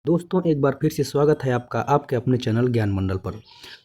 दोस्तों एक बार फिर से स्वागत है आपका आपके अपने चैनल ज्ञान मंडल पर।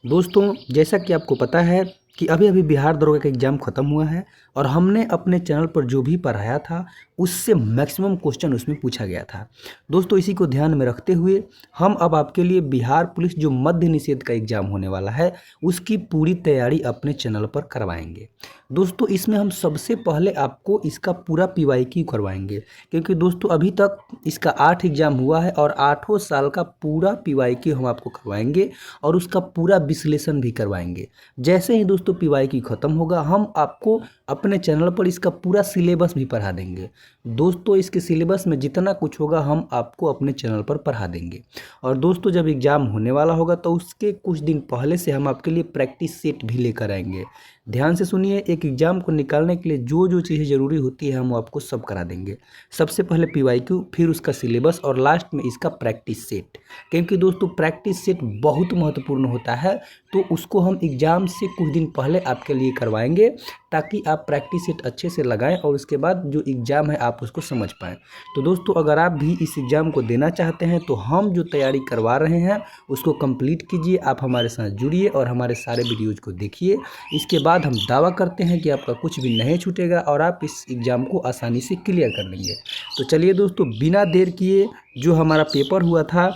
दोस्तों जैसा कि आपको पता है कि अभी अभी बिहार दरोगा का एग्ज़ाम ख़त्म हुआ है और हमने अपने चैनल पर जो भी पढ़ाया था उससे मैक्सिमम क्वेश्चन उसमें पूछा गया था। दोस्तों इसी को ध्यान में रखते हुए हम अब आपके लिए बिहार पुलिस जो मद्य निषेध का एग्ज़ाम होने वाला है उसकी पूरी तैयारी अपने चैनल पर करवाएंगे। दोस्तों इसमें हम सबसे पहले आपको इसका पूरा पीवाईक्यू करवाएंगे, क्योंकि दोस्तों अभी तक इसका 8 एग्ज़ाम हुआ है और 8 साल का पूरा पीवाईक्यू हम आपको करवाएंगे और उसका पूरा विश्लेषण भी करवाएंगे। जैसे ही दोस्तों पीवाईक्यू ख़त्म होगा हम आपको अपने चैनल पर इसका पूरा सिलेबस भी पढ़ा देंगे। दोस्तों इसके सिलेबस में जितना कुछ होगा हम आपको अपने चैनल पर पढ़ा देंगे। और दोस्तों जब एग्ज़ाम होने वाला होगा तो उसके कुछ दिन पहले से हम आपके लिए प्रैक्टिस सेट भी लेकर आएंगे। ध्यान से सुनिए, एक एग्ज़ाम को निकालने के लिए जो जो चीज़ें ज़रूरी होती है हम आपको सब करा देंगे। सबसे पहले पीवाईक्यू, फिर उसका सिलेबस और लास्ट में इसका प्रैक्टिस सेट। क्योंकि दोस्तों प्रैक्टिस सेट बहुत महत्वपूर्ण होता है, तो उसको हम एग्ज़ाम से कुछ दिन पहले आपके लिए करवाएंगे ताकि आप प्रैक्टिस सेट अच्छे से लगाएं और उसके बाद जो एग्ज़ाम है आप उसको समझ पाएँ। तो दोस्तों अगर आप भी इस एग्ज़ाम को देना चाहते हैं तो हम जो तैयारी करवा रहे हैं उसको कंप्लीट कीजिए, आप हमारे साथ जुड़िए और हमारे सारे वीडियोज़ को देखिए। इसके बाद हम दावा करते हैं कि आपका कुछ भी नहीं छूटेगा और आप इस एग्ज़ाम को आसानी से क्लियर कर लेंगे। तो चलिए दोस्तों बिना देर किए जो हमारा पेपर हुआ था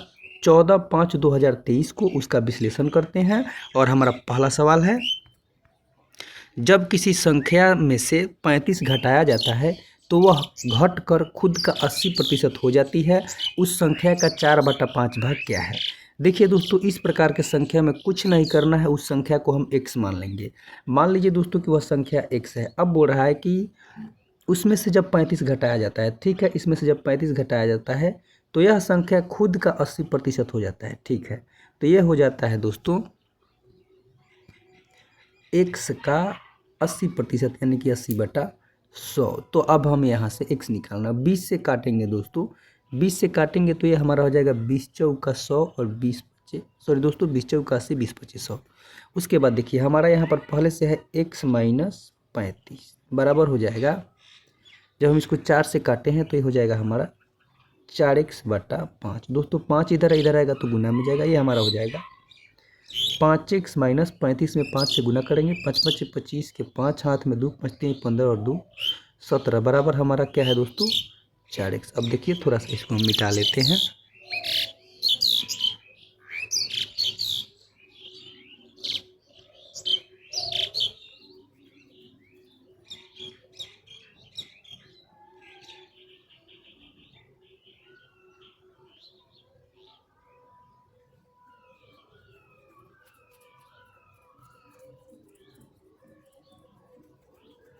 14/5/2023 को उसका विश्लेषण करते हैं। और हमारा पहला सवाल है, जब किसी संख्या में से 35 घटाया जाता है तो वह घटकर खुद का 80% हो जाती है, उस संख्या का 4/5 भाग क्या है। देखिए दोस्तों इस प्रकार के संख्या में कुछ नहीं करना है, उस संख्या को हम x मान लेंगे। मान लीजिए दोस्तों कि वह संख्या x है। अब बोल रहा है कि उसमें से जब 35 घटाया जाता है, ठीक है, इसमें से जब 35 घटाया जाता है तो यह संख्या खुद का 80% हो जाता है, ठीक है। तो यह हो जाता है दोस्तों x का 80% यानी कि 80/100। तो अब हम यहाँ से x निकालना 20 से काटेंगे दोस्तों, 20 से काटेंगे तो ये हमारा हो जाएगा 20 चौका 100 और 20 पचे, सॉरी दोस्तों 20 चौका 80, 20 पचे 100। उसके बाद देखिए हमारा यहाँ पर पहले से है x - 35 बराबर हो जाएगा, जब हम इसको 4 से काटे हैं तो ये हो जाएगा हमारा 4x/5। दोस्तों 5 इधर इधर आएगा तो गुना में जाएगा, ये हमारा हो जाएगा 5x - 35 में 5 से गुना करेंगे, 5 × 5 = 25 के 5 हाथ में 2 बचते हैं, 15 और 2 17 बराबर हमारा क्या है दोस्तों 4x। अब देखिए थोड़ा सा इसको हम मिटा लेते हैं।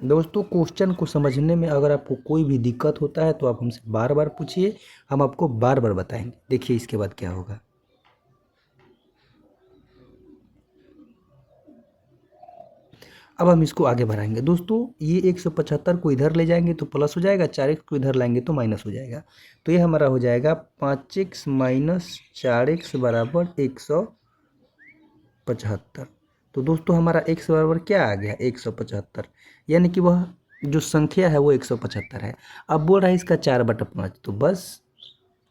दोस्तों क्वेश्चन को समझने में अगर आपको कोई भी दिक्कत होता है तो आप हमसे बार बार पूछिए, हम आपको बार बार बताएंगे। देखिए इसके बाद क्या होगा, अब हम इसको आगे बढ़ाएंगे। दोस्तों ये 175 को इधर ले जाएंगे तो प्लस हो जाएगा, 4x को इधर लाएंगे तो माइनस हो जाएगा। तो ये हमारा हो जाएगा 5x - 4x बराबर 175। तो दोस्तों हमारा x बराबर क्या आ गया 175, यानी कि वह जो संख्या है वो 175 है। अब बोल रहा है इसका 4/5, तो बस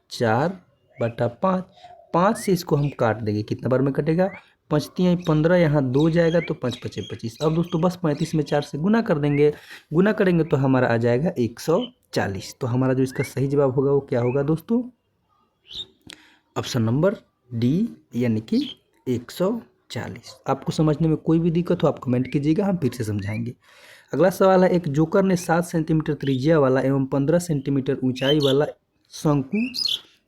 4/5, 5 से इसको हम काट देंगे, कितना बार में कटेगा 5×3 = 15, यहाँ 2 जाएगा तो 5 × 5 = 25। अब दोस्तों बस 35 में 4 से गुना कर देंगे, गुना करेंगे तो हमारा आ जाएगा 140। तो हमारा जो इसका सही जवाब होगा वो क्या होगा दोस्तों, ऑप्शन नंबर डी यानी कि 140। आपको समझने में कोई भी दिक्कत हो आप कमेंट कीजिएगा, हम फिर से समझाएंगे। अगला सवाल है, एक जोकर ने 7 सेंटीमीटर त्रिज्या वाला एवं 15 सेंटीमीटर ऊंचाई वाला शंकु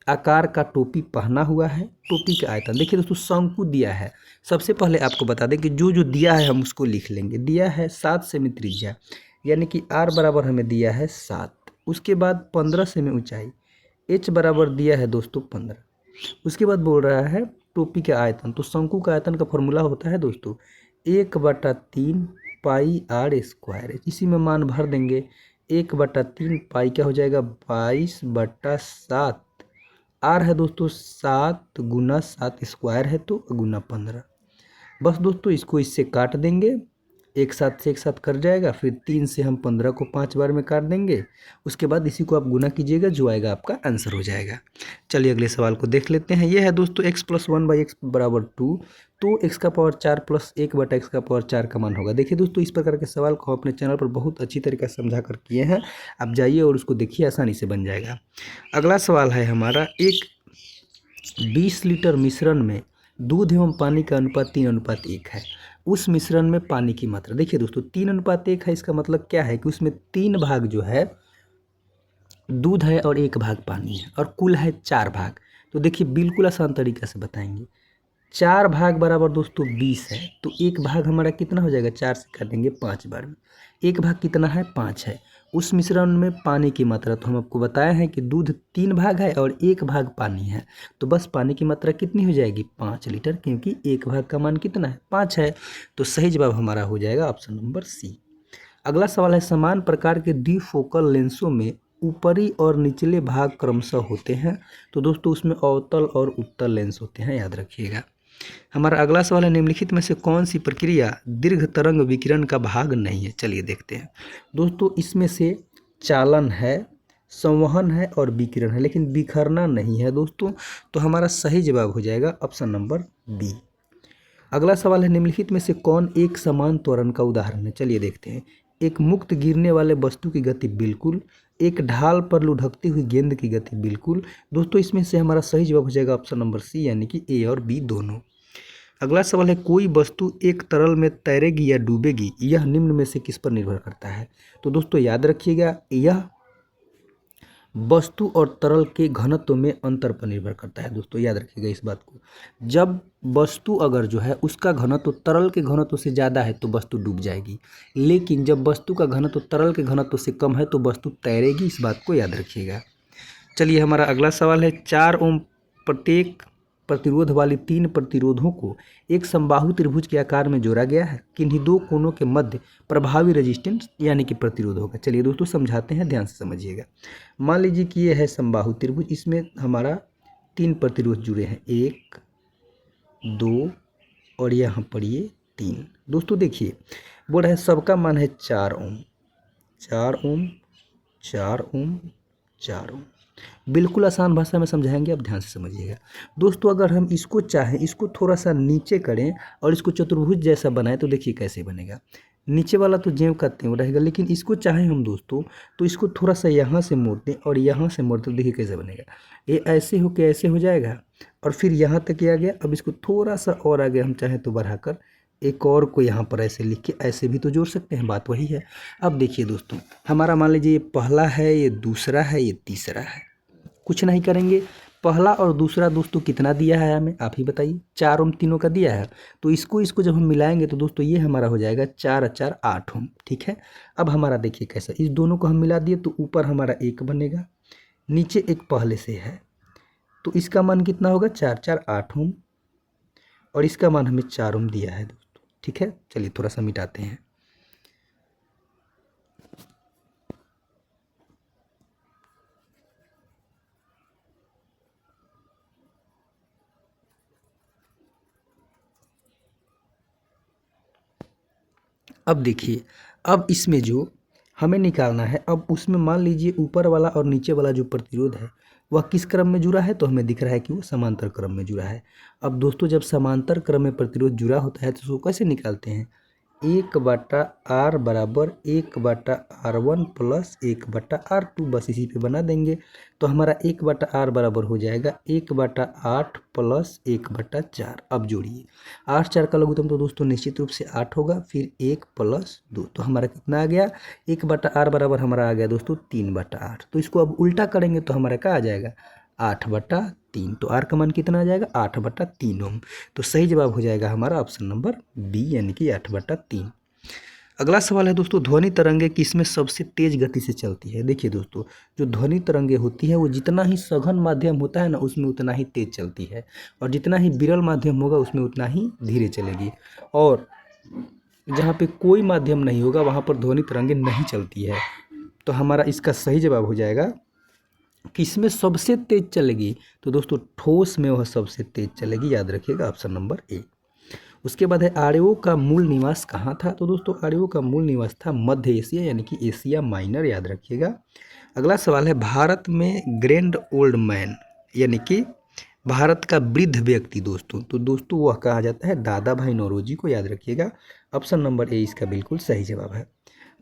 आकार का टोपी पहना हुआ है। टोपी का आयतन देखिए दोस्तों, शंकु दिया है। सबसे पहले आपको बता दें कि जो जो दिया है हम उसको लिख लेंगे। दिया है 7 सेमी त्रिज्या, यानी कि r बराबर हमें दिया है 7। उसके बाद 15 सेमी ऊंचाई, h बराबर दिया है दोस्तों 15। उसके बाद बोल रहा है टोपी का आयतन, तो शंकु का आयतन का फॉर्मूला होता है दोस्तों 1/3 πr²। इसी में मान भर देंगे, 1/3 पाई क्या हो जाएगा 22/7। आर है दोस्तों 7 × 7 स्क्वायर है तो गुना 15। बस दोस्तों इसको इससे काट देंगे एक साथ से एक साथ कट जाएगा, फिर 3 से हम 15 को 5 बार में काट देंगे। उसके बाद इसी को आप गुना कीजिएगा, जो आएगा आपका आंसर हो जाएगा। चलिए अगले सवाल को देख लेते हैं। ये है दोस्तों x + 1/x = 2, तो x का पावर 4 + 1/x का पावर 4 का मान होगा। देखिए दोस्तों, इस प्रकार के सवाल को अपने चैनल पर बहुत अच्छी तरीके से समझा कर किए हैं, आप जाइए और उसको देखिए, आसानी से बन जाएगा। अगला सवाल है हमारा, एक 20 लीटर मिश्रण में दूध एवं पानी का अनुपात 3:1 है। उस मिश्रण में पानी की मात्रा, देखिए दोस्तों 3:1 है, इसका मतलब क्या है कि उसमें 3 भाग जो है दूध है और 1 भाग पानी है, और कुल है 4 भाग। तो देखिए बिल्कुल आसान तरीका से बताएंगे। 4 भाग बराबर दोस्तों 20 है, तो 1 भाग हमारा कितना हो जाएगा, 4 से काटेंगे 5 बार में। 1 भाग कितना है, 5 है। उस मिश्रण में पानी की मात्रा, तो हम आपको बताया है कि दूध 3 भाग है और 1 भाग पानी है, तो बस पानी की मात्रा कितनी हो जाएगी, 5 लीटर, क्योंकि 1 भाग का मान कितना है, 5 है। तो सही जवाब हमारा हो जाएगा ऑप्शन नंबर सी। अगला सवाल है, समान प्रकार के द्विफोकल लेंसों में ऊपरी और निचले भाग क्रमशः होते हैं। तो दोस्तों उसमें अवतल और उत्तल लेंस होते हैं, याद रखिएगा। हमारा अगला सवाल है, निम्नलिखित में से कौन सी प्रक्रिया दीर्घ तरंग विकिरण का भाग नहीं है। चलिए देखते हैं दोस्तों, इसमें से चालन है, संवहन है और विकिरण है, लेकिन बिखरना नहीं है दोस्तों। तो हमारा सही जवाब हो जाएगा ऑप्शन नंबर बी। अगला सवाल है, निम्नलिखित में से कौन एक समान त्वरण का उदाहरण है। चलिए देखते हैं। एक मुक्त गिरने वाले वस्तु की गति बिल्कुल, एक ढाल पर लुढ़कती हुई गेंद की गति बिल्कुल। दोस्तों इसमें से हमारा सही जवाब हो जाएगा ऑप्शन नंबर सी, यानी कि ए और बी दोनों। अगला सवाल है, कोई वस्तु एक तरल में तैरेगी या डूबेगी, यह निम्न में से किस पर निर्भर करता है। तो दोस्तों याद रखिएगा, यह वस्तु और तरल के घनत्व में अंतर पर निर्भर करता है। दोस्तों याद रखिएगा इस बात को। जब वस्तु अगर जो है उसका घनत्व तरल के घनत्व से ज़्यादा है तो वस्तु डूब जाएगी, लेकिन जब वस्तु का घनत्व तरल के घनत्व से कम है तो वस्तु तैरेगी, इस बात को याद रखिएगा। चलिए हमारा अगला सवाल है, 4 ओम प्रत्येक प्रतिरोध वाली 3 प्रतिरोधों को एक समबाहु त्रिभुज के आकार में जोड़ा गया है, किन्हीं दो कोनों के मध्य प्रभावी रेजिस्टेंस यानी कि प्रतिरोध होगा। चलिए दोस्तों समझाते हैं, ध्यान से समझिएगा। मान लीजिए कि ये है समबाहु त्रिभुज, इसमें हमारा 3 प्रतिरोध जुड़े हैं, 1 2 और यहाँ पर ये 3। दोस्तों देखिए बोल रहा है सबका मान है 4 ओम, 4 ओम, 4 ओम, 4 ओम। बिल्कुल आसान भाषा में समझाएंगे, आप ध्यान से समझिएगा। दोस्तों अगर हम इसको चाहें, इसको थोड़ा सा नीचे करें और इसको चतुर्भुज जैसा बनाएं, तो देखिए कैसे बनेगा। नीचे वाला तो ज्यों का त्यों रहेगा, लेकिन इसको चाहें हम दोस्तों तो इसको थोड़ा सा यहाँ से मोड़ दें और यहाँ से मोड़ दें, देखिए कैसे बनेगा। ये ऐसे हो के ऐसे हो जाएगा और फिर यहाँ तक आ गया। अब इसको थोड़ा सा और आगे हम चाहें तो बढ़ाकर एक और को यहाँ पर ऐसे लिख के ऐसे भी तो जोड़ सकते हैं, बात वही है। अब देखिए दोस्तों, हमारा मान लीजिए ये पहला है, ये दूसरा है, ये तीसरा है। कुछ नहीं करेंगे, पहला और दूसरा दोस्तों कितना दिया है हमें, आप ही बताइए। 4 ओम तीनों का दिया है, तो इसको जब हम मिलाएंगे तो दोस्तों ये हमारा हो जाएगा 4 और 4 8 ओम, ठीक है। अब हमारा देखिए कैसा, इस दोनों को हम मिला दिए तो ऊपर हमारा 1 बनेगा, नीचे एक पहले से है, तो इसका मान कितना होगा, 4 4 8 ओम, और इसका मान हमें 4 ओम दिया है दोस्तों, ठीक है। चलिए थोड़ा सा मिटाते हैं। अब देखिए, अब इसमें जो हमें निकालना है, अब उसमें मान लीजिए ऊपर वाला और नीचे वाला जो प्रतिरोध है वह किस क्रम में जुड़ा है, तो हमें दिख रहा है कि वो समांतर क्रम में जुड़ा है। अब दोस्तों जब समांतर क्रम में प्रतिरोध जुड़ा होता है तो उसको कैसे निकालते हैं, 1/r बराबर 1/r1 प्लस 1/r2, बस इसी पे बना देंगे। तो हमारा 1/r बराबर हो जाएगा 1/8 प्लस 1/4। अब जोड़िए, 8 4 का लघुत्तम तो दोस्तों निश्चित रूप से 8 होगा, फिर 1 प्लस 2, तो हमारा कितना आ गया, 1/r बराबर हमारा आ गया दोस्तों 3/8। तो इसको अब उल्टा करेंगे तो हमारा क्या आ जाएगा, 8/3। तो आर का मान कितना आ जाएगा, 8/3 ओम। तो सही जवाब हो जाएगा हमारा ऑप्शन नंबर बी, यानी कि 8/3। अगला सवाल है दोस्तों, ध्वनि तरंगे किसमें सबसे तेज गति से चलती है। देखिए दोस्तों, जो ध्वनि तरंगे होती है वो जितना ही सघन माध्यम होता है ना, उसमें उतना ही तेज चलती है, और जितना ही विरल माध्यम होगा उसमें उतना ही धीरे चलेगी, और जहाँ पे कोई माध्यम नहीं होगा वहाँ पर ध्वनि तरंगे नहीं चलती है। तो हमारा इसका सही जवाब हो जाएगा, किसमें सबसे तेज चलेगी, तो दोस्तों ठोस में वह सबसे तेज चलेगी, याद रखिएगा ऑप्शन नंबर ए। उसके बाद है आर्यों का मूल निवास कहाँ था। तो दोस्तों आर्यों का मूल निवास था मध्य एशिया यानी कि एशिया माइनर, याद रखिएगा। अगला सवाल है भारत में ग्रैंड ओल्ड मैन यानी कि भारत का वृद्ध व्यक्ति दोस्तों, तो दोस्तों वह कहा जाता है दादा भाई नौरोजी को, याद रखिएगा। ऑप्शन नंबर ए इसका बिल्कुल सही जवाब है।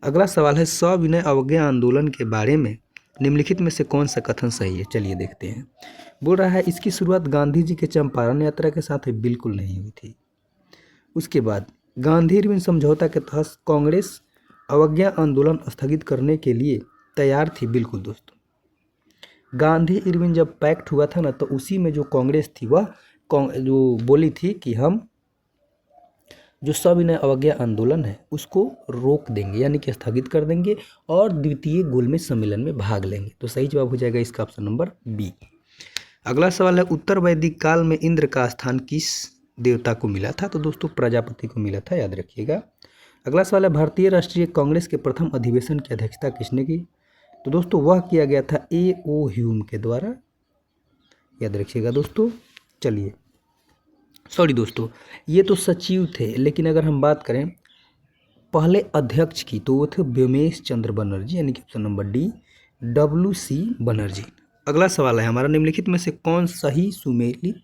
अगला सवाल है सविनय अवज्ञा आंदोलन के बारे में निम्नलिखित में से कौन सा कथन सही है, चलिए देखते हैं। बोल रहा है इसकी शुरुआत गांधी जी के चंपारण यात्रा के साथ बिल्कुल नहीं हुई थी। उसके बाद गांधी इरविन समझौता के तहत कांग्रेस अवज्ञा आंदोलन स्थगित करने के लिए तैयार थी, बिल्कुल दोस्तों। गांधी इरविन जब पैक्ट हुआ था ना, तो उसी में जो कांग्रेस थी वह जो बोली थी कि हम जो सविनय अवज्ञा आंदोलन है उसको रोक देंगे यानी कि स्थगित कर देंगे और द्वितीय गोलमेज सम्मेलन में भाग लेंगे। तो सही जवाब हो जाएगा इसका ऑप्शन नंबर बी। अगला सवाल है उत्तर वैदिक काल में इंद्र का स्थान किस देवता को मिला था। तो दोस्तों प्रजापति को मिला था, याद रखिएगा। अगला सवाल है भारतीय राष्ट्रीय कांग्रेस के प्रथम अधिवेशन की अध्यक्षता किसने की। तो दोस्तों वह किया गया था A.O. ह्यूम के द्वारा, याद रखिएगा दोस्तों। चलिए सॉरी दोस्तों, ये तो सचिव थे, लेकिन अगर हम बात करें पहले अध्यक्ष की तो वो थे व्योमेश चंद्र बनर्जी यानी कि option number D W.C. Banerjee. अगला सवाल है हमारा निम्नलिखित में से कौन सही सुमेलित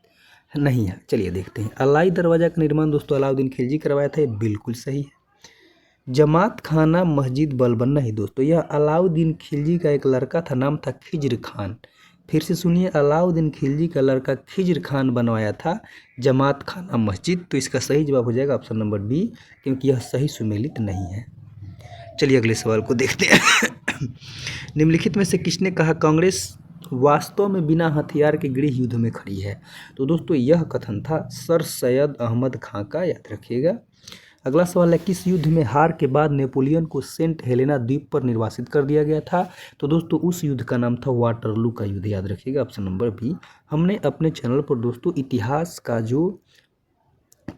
नहीं है, चलिए देखते हैं। अलाई दरवाजा का निर्माण दोस्तों अलाउद्दीन खिलजी करवाया था, ये बिल्कुल सही है। जमात खाना मस्जिद बलबन नहीं दोस्तों, यह अलाउद्दीन खिलजी का एक लड़का था, नाम था खिज्र खान। फिर से सुनिए, अलाउद्दीन खिलजी का लड़का खिज्र खान बनवाया था जमात खाना मस्जिद। तो इसका सही जवाब हो जाएगा ऑप्शन नंबर बी, क्योंकि यह सही सुमेलित नहीं है। चलिए अगले सवाल को देखते हैं। निम्नलिखित में से किसने कहा कांग्रेस वास्तव में बिना हथियार के गृह युद्ध में खड़ी है। तो दोस्तों यह कथन था सर सैयद अहमद खां का, याद रखिएगा। अगला सवाल है किस युद्ध में हार के बाद नेपोलियन को सेंट हेलेना द्वीप पर निर्वासित कर दिया गया था। तो दोस्तों उस युद्ध का नाम था वाटरलू का युद्ध, याद रखिएगा ऑप्शन नंबर बी। हमने अपने चैनल पर दोस्तों इतिहास का जो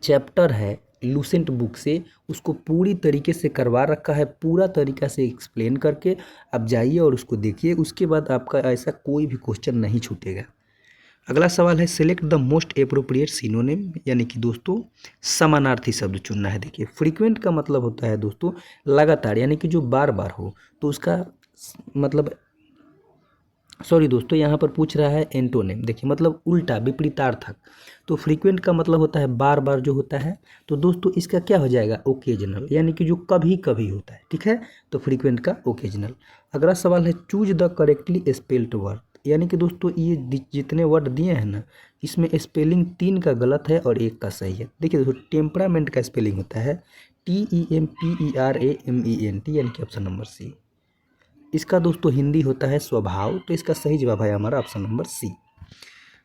चैप्टर है लूसेंट बुक से उसको पूरी तरीके से करवा रखा है, पूरा तरीका से एक्सप्लेन करके। आप जाइए और उसको देखिए, उसके बाद आपका ऐसा कोई भी क्वेश्चन नहीं छूटेगा। अगला सवाल है select the most appropriate synonym, यानी कि दोस्तों समानार्थी शब्द चुनना है। देखिए फ्रीक्वेंट का मतलब होता है दोस्तों लगातार, यानी कि जो बार बार हो, तो उसका मतलब सॉरी दोस्तों यहाँ पर पूछ रहा है एंटोनिम। देखिए मतलब उल्टा विपरीतार्थक, तो फ्रीक्वेंट का मतलब होता है बार बार जो होता है। तो दोस्तों इसका क्या हो जाएगा ओकेजनल, यानी कि जो कभी कभी होता है, ठीक है। तो फ्रीक्वेंट का ओकेजनल। अगला सवाल है choose the correctly spelled word, यानी कि दोस्तों ये जितने वर्ड दिए हैं ना, इसमें स्पेलिंग 3 का गलत है और 1 का सही है। देखिए दोस्तों टेम्परामेंट का स्पेलिंग होता है TEMPERAMENT, यानी कि ऑप्शन नंबर सी। इसका दोस्तों हिंदी होता है स्वभाव, तो इसका सही जवाब है हमारा ऑप्शन नंबर सी।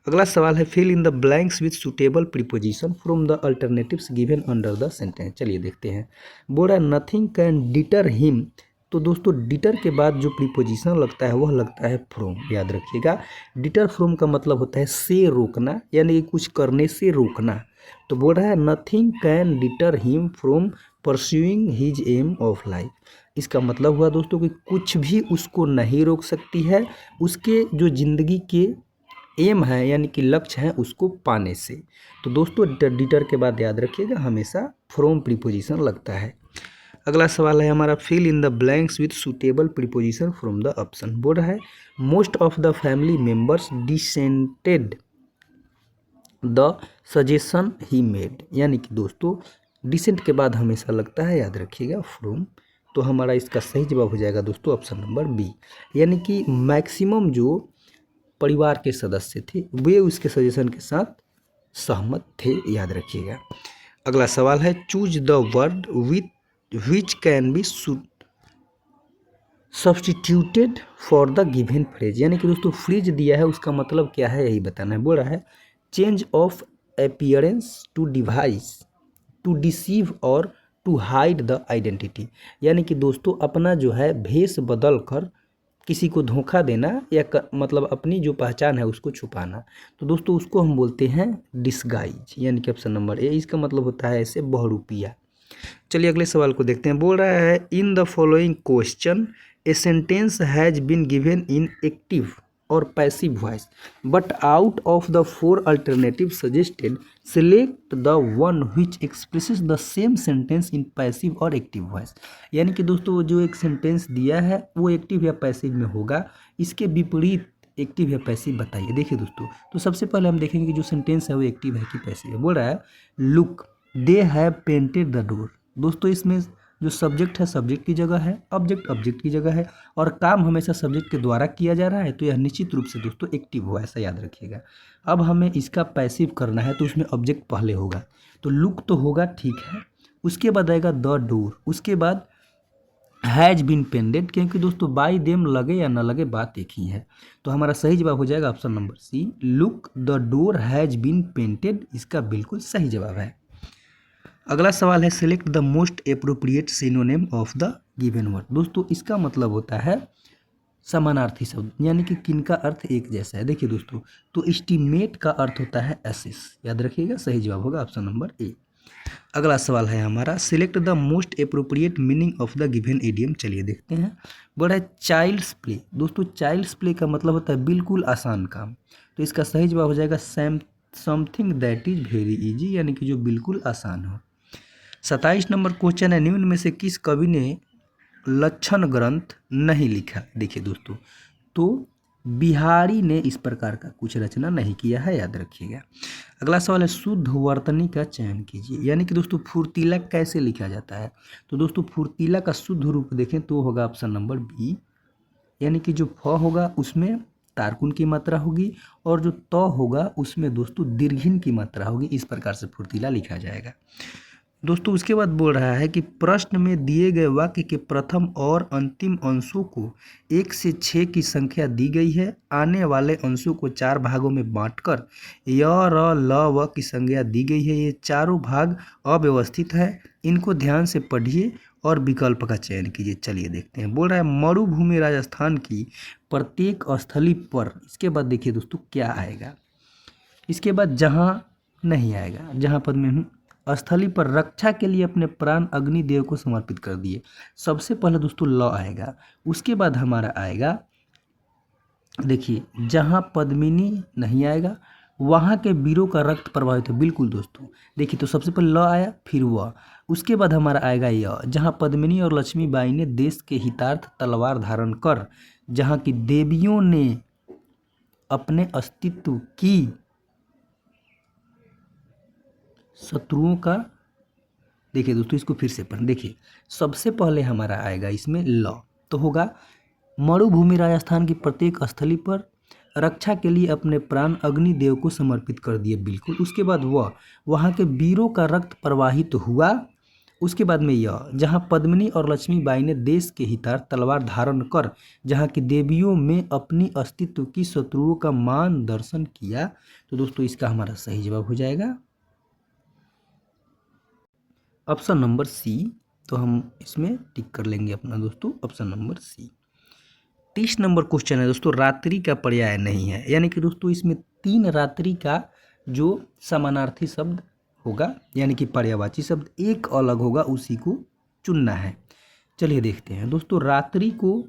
अगला सवाल है fill in the blanks with suitable preposition from the alternatives given under the sentence. चलिए देखते हैं। बोला नथिंग कैन डिटर हिम, तो दोस्तों डिटर के बाद जो प्रीपोजिशन लगता है वह लगता है फ्रॉम, याद रखिएगा। डिटर फ्रॉम का मतलब होता है से रोकना, यानी कि कुछ करने से रोकना। तो बोल रहा है nothing can deter him from pursuing his aim of life. इसका मतलब हुआ दोस्तों कि कुछ भी उसको नहीं रोक सकती है उसके जो जिंदगी के एम है, यानी कि लक्ष्य है, उसको पाने से। तो दोस्तों डिटर के बाद याद रखिएगा हमेशा फ्रॉम प्रीपोजिशन लगता है। अगला सवाल है हमारा fill in the blanks with suitable preposition from the option. बोल रहा है most of the family members dissented the suggestion he made, यानी कि दोस्तों डिसेंट के बाद हमेशा लगता है, याद रखिएगा फ्रॉम। तो हमारा इसका सही जवाब हो जाएगा दोस्तों ऑप्शन नंबर बी, यानी कि मैक्सिमम जो परिवार के सदस्य थे वे उसके सजेशन के साथ सहमत थे, याद रखिएगा। अगला सवाल है choose the word with which can be substituted for the given phrase, यानी कि दोस्तों फ्रेज दिया है उसका मतलब क्या है यही बताना है। बोल रहा है change of appearance to device to deceive और टू हाइड द आइडेंटिटी, यानी कि दोस्तों अपना जो है भेष बदल कर किसी को धोखा देना या मतलब अपनी जो पहचान है उसको छुपाना। तो दोस्तों उसको हम बोलते हैं डिस्गाइज, यानी कि ऑप्शन नंबर ए इसका मतलब होता है ऐसे बहुरूपिया। चलिए अगले सवाल को देखते हैं। बोल रहा है in the following question a sentence has been given in active और passive voice, but out of the 4 alternative suggested select the one which expresses the same sentence in passive और एक्टिव वॉइस। यानी कि दोस्तों जो एक sentence दिया है वो एक्टिव या पैसिव में होगा, इसके विपरीत एक्टिव या पैसिव बताइए। देखिए दोस्तों, तो सबसे पहले हम देखेंगे कि जो सेंटेंस है वो एक्टिव है कि पैसिव है। बोल रहा है look they have painted the door. दोस्तों इसमें जो सब्जेक्ट है सब्जेक्ट की जगह है, ऑब्जेक्ट ऑब्जेक्ट की जगह है, और काम हमेशा सब्जेक्ट के द्वारा किया जा रहा है, तो यह निश्चित रूप से दोस्तों एक्टिव हुआ, ऐसा याद रखिएगा। अब हमें इसका पैसिव करना है तो उसमें ऑब्जेक्ट पहले होगा, तो लुक तो होगा, ठीक है। उसके बाद आएगा द डोर, उसके बाद हैज बीन पेंडेड, क्योंकि दोस्तों बाई देम लगे या न लगे बात एक ही है, तो हमारा सही जवाब हो जाएगा option number C, look the door has been painted, इसका बिल्कुल सही जवाब है। अगला सवाल है select the most appropriate synonym of the given word. दोस्तों इसका मतलब होता है समानार्थी शब्द, यानी कि किनका अर्थ एक जैसा है। देखिए दोस्तों, तो एस्टीमेट का अर्थ होता है एसिस, याद रखिएगा, सही जवाब होगा ऑप्शन नंबर ए। अगला सवाल है हमारा select the most appropriate meaning of the given idiom. चलिए देखते हैं। बड़ा है चाइल्ड्स प्ले। दोस्तों चाइल्ड्स प्ले का मतलब होता है बिल्कुल आसान काम, तो इसका सही जवाब हो जाएगा something that is very easy, यानी कि जो बिल्कुल आसान हो। 27 नंबर क्वेश्चन है निम्न में से किस कवि ने लक्षण ग्रंथ नहीं लिखा। देखिए दोस्तों, तो बिहारी ने इस प्रकार का कुछ रचना नहीं किया है, याद रखिएगा। अगला सवाल है शुद्ध वर्तनी का चयन कीजिए, यानी कि दोस्तों फुर्तीला कैसे लिखा जाता है। तो दोस्तों फुर्तीला का शुद्ध रूप देखें तो होगा ऑप्शन नंबर बी, यानी कि जो फ होगा उसमें तारकुन की मात्रा होगी और जो त होगा उसमें दोस्तों दीर्घिन की मात्रा होगी, इस प्रकार से फुर्तीला लिखा जाएगा। दोस्तों उसके बाद बोल रहा है कि प्रश्न में दिए गए वाक्य के प्रथम और अंतिम अंशों को 1 से 6 की संख्या दी गई है। आने वाले अंशों को 4 भागों में बांटकर य र ल व की संज्ञा दी गई है। ये चारों भाग अव्यवस्थित है, इनको ध्यान से पढ़िए और विकल्प का चयन कीजिए। चलिए देखते हैं। बोल रहा है मरुभूमि राजस्थान की प्रत्येक स्थली पर, इसके बाद देखिए दोस्तों क्या आएगा, इसके बाद जहाँ नहीं आएगा, जहाँ पद में हूँ स्थली पर रक्षा के लिए अपने प्राण अग्निदेव को समर्पित कर दिए। सबसे पहले दोस्तों ल आएगा, उसके बाद हमारा आएगा देखिए जहाँ पद्मिनी नहीं आएगा वहाँ के वीरों का रक्त प्रभावित है। बिल्कुल दोस्तों, देखिए तो सबसे पहले ल आया, फिर वह, उसके बाद हमारा आएगा यह, जहाँ पद्मिनी और लक्ष्मीबाई ने देश के हितार्थ तलवार धारण कर, जहाँ की देवियों ने अपने अस्तित्व की शत्रुओं का, देखिए दोस्तों इसको फिर से पढ़ें। देखिए सबसे पहले हमारा आएगा इसमें ल, तो होगा मरुभूमि राजस्थान की प्रत्येक स्थली पर रक्षा के लिए अपने प्राण अग्निदेव को समर्पित कर दिए। बिल्कुल, उसके बाद वह, वहाँ के वीरों का रक्त प्रवाहित हुआ। उसके बाद में यह, जहाँ पद्मिनी और लक्ष्मीबाई ने देश के हितार्थ तलवार धारण कर, जहाँ की देवियों में अपनी अस्तित्व की शत्रुओं का मान दर्शन किया। तो दोस्तों इसका हमारा सही जवाब हो जाएगा ऑप्शन नंबर सी। तो हम इसमें टिक कर लेंगे अपना दोस्तों option number C. 30 number question है दोस्तों रात्रि का पर्याय नहीं है, यानी कि दोस्तों इसमें 3 रात्रि का जो समानार्थी शब्द होगा यानी कि पर्यायवाची शब्द एक अलग होगा, उसी को चुनना है। चलिए देखते हैं दोस्तों। रात्रि को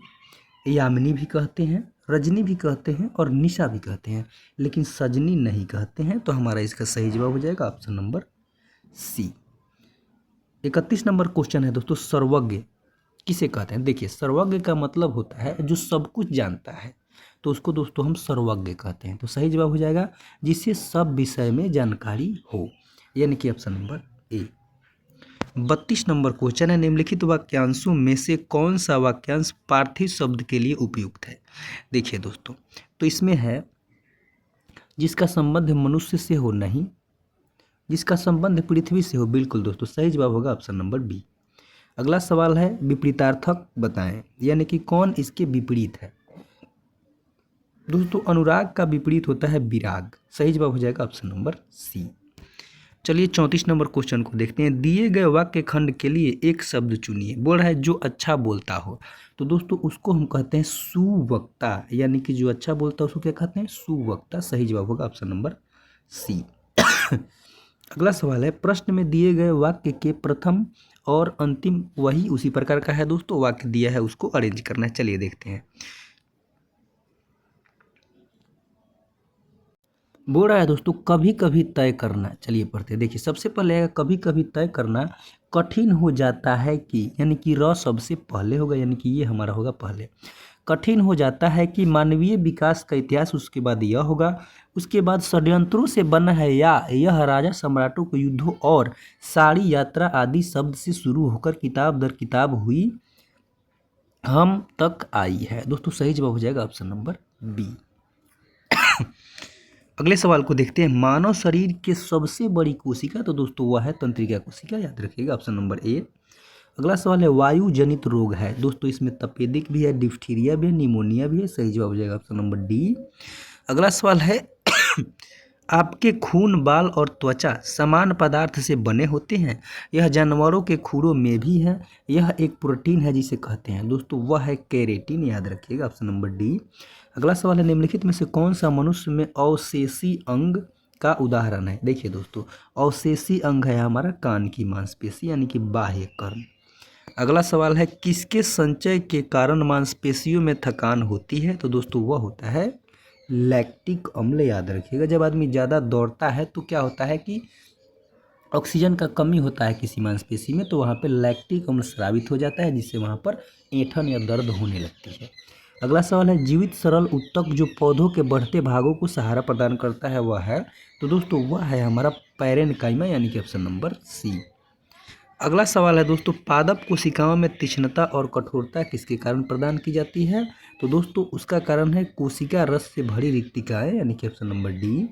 यामिनी भी कहते हैं, रजनी भी कहते हैं और निशा भी कहते हैं, लेकिन सजनी नहीं कहते हैं, तो हमारा इसका सही जवाब हो जाएगा option number C. 31 number question है दोस्तों सर्वज्ञ किसे कहते हैं। देखिए सर्वज्ञ का मतलब होता है जो सब कुछ जानता है, तो उसको दोस्तों हम सर्वज्ञ कहते हैं। तो सही जवाब हो जाएगा जिससे सब विषय में जानकारी हो, यानी कि option number A. 32 number question है निम्नलिखित वाक्यांशों में से कौन सा वाक्यांश पार्थिव शब्द के लिए उपयुक्त है। देखिए दोस्तों, तो इसमें है जिसका संबंध मनुष्य से हो नहीं, जिसका संबंध पृथ्वी से हो। बिल्कुल दोस्तों, सही जवाब होगा ऑप्शन नंबर बी। अगला सवाल है विपरीतार्थक बताएं, यानी कि कौन इसके विपरीत है। दोस्तों अनुराग का विपरीत होता है विराग, सही जवाब हो जाएगा ऑप्शन नंबर सी। चलिए 34 नंबर क्वेश्चन को देखते हैं। दिए गए वाक्य खंड के लिए एक शब्द चुनिए। बोल रहा है जो अच्छा बोलता हो, तो दोस्तों उसको हम कहते हैं सुवक्ता, यानी कि जो अच्छा बोलता है उसको क्या कहते हैं सुवक्ता। सही जवाब होगा ऑप्शन नंबर सी। अगला सवाल है प्रश्न में दिए गए वाक्य के प्रथम और अंतिम वही उसी प्रकार का है दोस्तों, वाक्य दिया है उसको अरेंज करना है। चलिए देखते हैं। बोल रहा है दोस्तों कभी कभी तय करना। चलिए पढ़ते हैं। देखिए सबसे पहले आएगा कभी कभी तय करना कठिन हो जाता है कि, यानी कि र सबसे पहले होगा, यानी कि ये हमारा होगा पहले। कठिन हो जाता है कि मानवीय विकास का इतिहास, उसके बाद यह होगा। उसके बाद षड्यंत्रों से बना है, या यह राजा सम्राटों के युद्धों और सारी यात्रा आदि शब्द से शुरू होकर किताब दर किताब हुई हम तक आई है। दोस्तों सही जवाब हो जाएगा ऑप्शन नंबर बी। अगले सवाल को देखते हैं। मानव शरीर के सबसे बड़ी कोशिका, तो दोस्तों वह है तंत्रिका कोशिका, याद रखिएगा ऑप्शन नंबर ए। अगला सवाल है वायु जनित रोग है। दोस्तों इसमें तपेदिक भी है, डिप्थीरिया भी है, निमोनिया भी है। सही जवाब हो जाएगा ऑप्शन नंबर डी। अगला सवाल है आपके खून, बाल और त्वचा समान पदार्थ से बने होते हैं। यह जानवरों के खूरों में भी है। यह एक प्रोटीन है जिसे कहते हैं। दोस्तों वह है केरेटिन, याद रखिएगा ऑप्शन नंबर डी। अगला सवाल है निम्नलिखित में से कौन सा मनुष्य में अवशेषी अंग का उदाहरण है। देखिए दोस्तों अवशेषी अंग है हमारा कान की मांसपेशी, यानी कि बाह्य कर्ण। अगला सवाल है किसके संचय के कारण मांसपेशियों में थकान होती है। तो दोस्तों वह होता है लैक्टिक अम्ल, याद रखिएगा। जब आदमी ज़्यादा दौड़ता है तो क्या होता है कि ऑक्सीजन का कमी होता है किसी मांसपेशी में, तो वहाँ पे लैक्टिक अम्ल स्रावित हो जाता है, जिससे वहाँ पर ऐंठन या दर्द होने लगती है। अगला सवाल है जीवित सरल उत्तक जो पौधों के बढ़ते भागों को सहारा प्रदान करता है वह है। तो दोस्तों वह है हमारा पैरेन्काइमा, यानी कि ऑप्शन नंबर सी। अगला सवाल है दोस्तों पादप कोशिकाओं में तीक्ष्णता और कठोरता किसके कारण प्रदान की जाती है। तो दोस्तों उसका कारण है कोशिका रस से भरी रिक्तिकाएं, यानी कि ऑप्शन नंबर डी।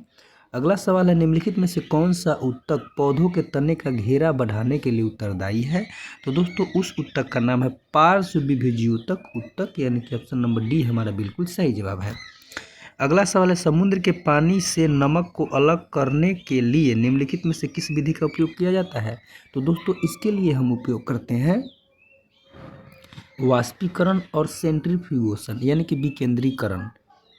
अगला सवाल है निम्नलिखित में से कौन सा उत्तक पौधों के तने का घेरा बढ़ाने के लिए उत्तरदायी है। तो दोस्तों उस उत्तक का नाम है पार्श्व विभेज्योतक उत्तक, यानी कि ऑप्शन नंबर डी हमारा बिल्कुल सही जवाब है। अगला सवाल है समुद्र के पानी से नमक को अलग करने के लिए निम्नलिखित में से किस विधि का उपयोग किया जाता है। तो दोस्तों इसके लिए हम उपयोग करते हैं वाष्पीकरण और सेंट्रीफ्यूगेशन, यानी कि विकेंद्रीकरण।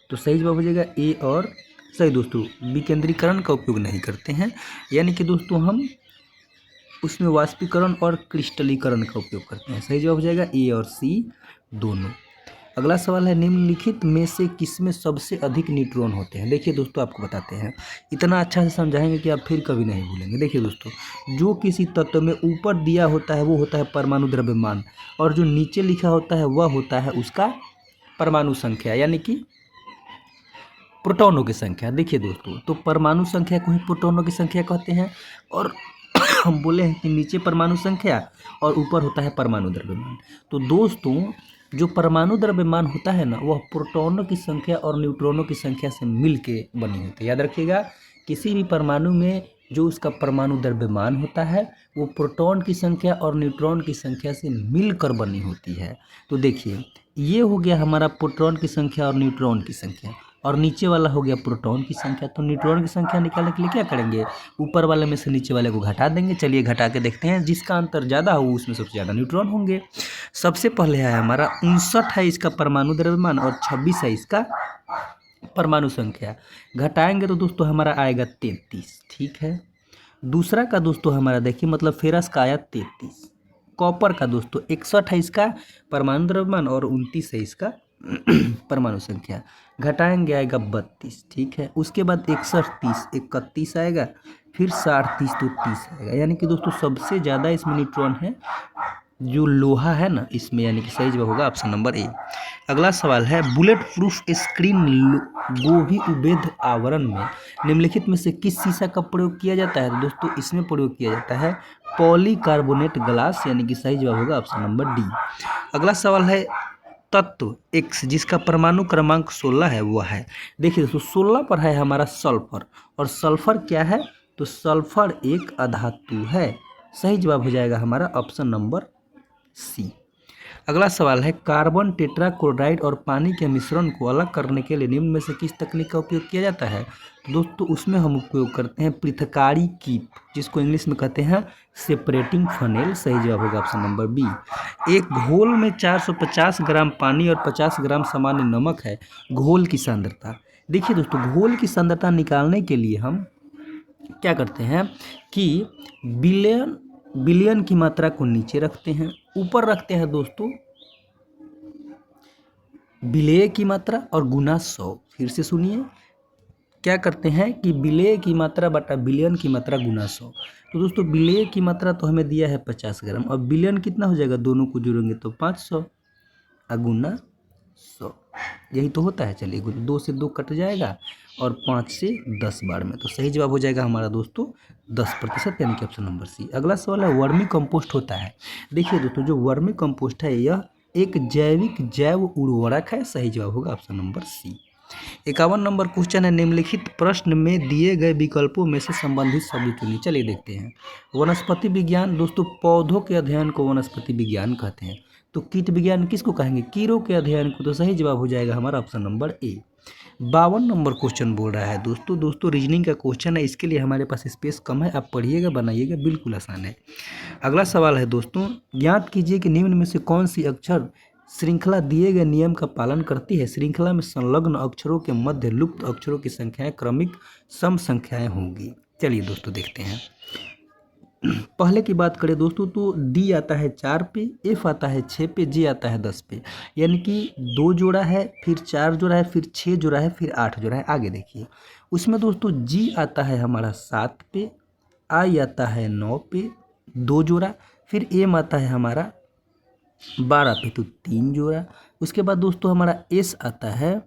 तो सही जवाब हो जाएगा ए और सही। दोस्तों विकेंद्रीकरण का उपयोग नहीं करते हैं, यानी कि दोस्तों हम उसमें वाष्पीकरण और क्रिस्टलीकरण का उपयोग करते हैं। सही जवाब हो जाएगा ए और सी दोनों। अगला सवाल है निम्नलिखित में से किसमें सबसे अधिक न्यूट्रॉन होते हैं। देखिए दोस्तों आपको बताते हैं, इतना अच्छा से समझाएंगे कि आप फिर कभी नहीं भूलेंगे। देखिए दोस्तों जो किसी तत्व में ऊपर दिया होता है वो होता है परमाणु द्रव्यमान, और जो नीचे लिखा होता है वह होता है उसका परमाणु संख्या, यानी कि प्रोटॉनों की संख्या। देखिए दोस्तों तो परमाणु संख्या को ही प्रोटॉनों की संख्या कहते हैं, और हम बोले हैं कि नीचे परमाणु संख्या और ऊपर होता है परमाणु द्रव्यमान। तो दोस्तों जो परमाणु द्रव्यमान होता है ना वह प्रोटॉनों की संख्या और न्यूट्रॉनों की संख्या से मिल के बनी होती है। याद रखिएगा किसी भी परमाणु में जो उसका परमाणु द्रव्यमान होता है वो प्रोटॉन की संख्या और न्यूट्रॉन की संख्या से मिलकर बनी होती है। तो देखिए ये हो गया हमारा प्रोटॉन की संख्या और न्यूट्रॉन की संख्या, और नीचे वाला हो गया प्रोटॉन की संख्या। तो न्यूट्रॉन की संख्या निकालने के लिए क्या करेंगे, ऊपर वाले में से नीचे वाले को घटा देंगे। चलिए घटा के देखते हैं, जिसका अंतर ज़्यादा हो उसमें सबसे ज़्यादा न्यूट्रॉन होंगे। सबसे पहले है हमारा 59 है इसका परमाणु द्रव्यमान और 26 है इसका परमाणु संख्या। घटाएंगे तो दोस्तों हमारा आएगा 33। ठीक है। दूसरा का दोस्तों हमारा देखिए मतलब फेरस का आया 33। कॉपर का दोस्तों 61 है इसका परमाणु द्रव्यमान और 29 है इसका परमाणु संख्या। घटाएंगे आएगा 32। ठीक है। उसके बाद 61 30 31 आएगा, फिर 60 30 तो 30 आएगा। यानी कि दोस्तों सबसे ज़्यादा इसमें न्यूट्रॉन है जो लोहा है ना इसमें, यानी कि सही जवाब होगा ऑप्शन नंबर ए। अगला सवाल है बुलेट प्रूफ स्क्रीन गोभी उबेध आवरण में निम्नलिखित में से किस शीशा का प्रयोग किया जाता है। तो दोस्तों इसमें प्रयोग किया जाता है पॉलीकार्बोनेट ग्लास, यानी कि सही जवाब होगा ऑप्शन नंबर डी। अगला सवाल है तत्व एक्स जिसका परमाणु क्रमांक 16 है वह है। देखिए दोस्तों 16 पर है हमारा सल्फर, और सल्फर क्या है तो सल्फर एक अधातु है। सही जवाब हो जाएगा हमारा ऑप्शन नंबर सी। अगला सवाल है कार्बन टेट्राक्लोराइड और पानी के मिश्रण को अलग करने के लिए निम्न में से किस तकनीक का उपयोग किया जाता है। तो दोस्तों उसमें हम उपयोग करते हैं पृथकारी कीप, जिसको इंग्लिश में कहते हैं सेपरेटिंग फनेल। सही जवाब होगा ऑप्शन नंबर बी। एक घोल में 450 ग्राम पानी और 50 ग्राम सामान्य नमक है। घोल की सांद्रता, देखिए दोस्तों घोल की सांद्रता निकालने के लिए हम क्या करते हैं कि बिलियन की मात्रा को नीचे रखते हैं, ऊपर रखते हैं दोस्तों विलेय की मात्रा और गुना 100। फिर से सुनिए क्या करते हैं कि विलेय की मात्रा बटा बिलियन की मात्रा गुना 100। तो दोस्तों विलेय की मात्रा तो हमें दिया है 50 ग्राम, और बिलियन कितना हो जाएगा, दोनों को जोड़ेंगे तो 500 गुना 100, यही तो होता है। चलिए 2 से 2 कट जाएगा और 5 से 10 बार में, तो सही जवाब हो जाएगा हमारा दोस्तों 10%, यानी कि ऑप्शन नंबर सी। अगला सवाल है वर्मी कंपोस्ट होता है। देखिए दोस्तों जो वर्मी कंपोस्ट है यह एक जैविक जैव उर्वरक है, सही जवाब होगा option number C. 51 number question है, निम्नलिखित प्रश्न में दिए गए विकल्पों में से संबंधित शब्द चुनिए। चलिए देखते हैं। वनस्पति विज्ञान, दोस्तों पौधों के अध्ययन को वनस्पति विज्ञान कहते हैं। तो कीट विज्ञान किसको कहेंगे, कीड़ों के अध्ययन को, तो सही जवाब हो जाएगा हमारा option number A. 52 number question बोल रहा है दोस्तों रीजनिंग का क्वेश्चन है, इसके लिए हमारे पास स्पेस कम है, आप पढ़िएगा बनाइएगा, बिल्कुल आसान है। अगला सवाल है दोस्तों, ज्ञात कीजिए कि निम्न में से कौन सी अक्षर श्रृंखला दिए गए नियम का पालन करती है। श्रृंखला में संलग्न अक्षरों के मध्य लुप्त अक्षरों की संख्याएं क्रमिक सम संख्याएं होंगी। चलिए दोस्तों देखते हैं। पहले की बात करें दोस्तों तो डी आता है 4 पे, एफ आता है 6 पे, जे आता है 10 पे, यानी कि 2 जोड़ा है, फिर 4 जोड़ा है, फिर 6 जोड़ा है, फिर 8 जोड़ा है। आगे देखिए उसमें दोस्तों जी आता है हमारा 7 पे, आई आता है 9 पे 2 जोड़ा, फिर एम आता है हमारा 12 पे तो 3 जोड़ा, उसके बाद दोस्तों हमारा एस आता है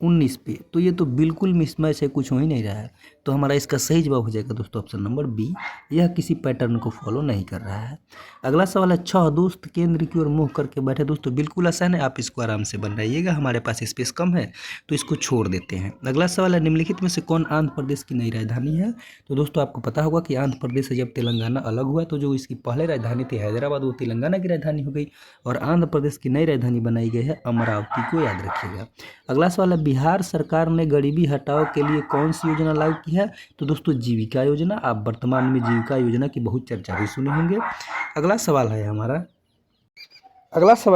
19 पे, तो ये तो बिल्कुल मिसमैच है, कुछ हो ही नहीं रहा है, तो हमारा इसका सही जवाब हो जाएगा दोस्तों ऑप्शन नंबर बी, यह किसी पैटर्न को फॉलो नहीं कर रहा है। अगला सवाल है, 6 दोस्त केंद्र की ओर मुँह करके बैठे। दोस्तों बिल्कुल आसान है, आप इसको आराम से बनाइएगा, हमारे पास स्पेस कम है तो इसको छोड़ देते हैं। अगला सवाल है, निम्नलिखित में से कौन आंध्र प्रदेश की नई राजधानी है। तो दोस्तों आपको पता होगा कि आंध्र प्रदेश से जब तेलंगाना अलग हुआ तो जो इसकी पहले राजधानी थी हैदराबाद, वो तेलंगाना की राजधानी हो गई, और आंध्र प्रदेश की नई राजधानी बनाई गई है अमरावती, को याद रखिएगा। अगला सवाल है, बिहार सरकार ने गरीबी हटाओ के लिए कौन सी योजना लागू की है। तो दोस्तों जीविका योजना। आप वर्तमान में जीविका योजना की बहुत चर्चा भी सुने होंगे। अगला सवाल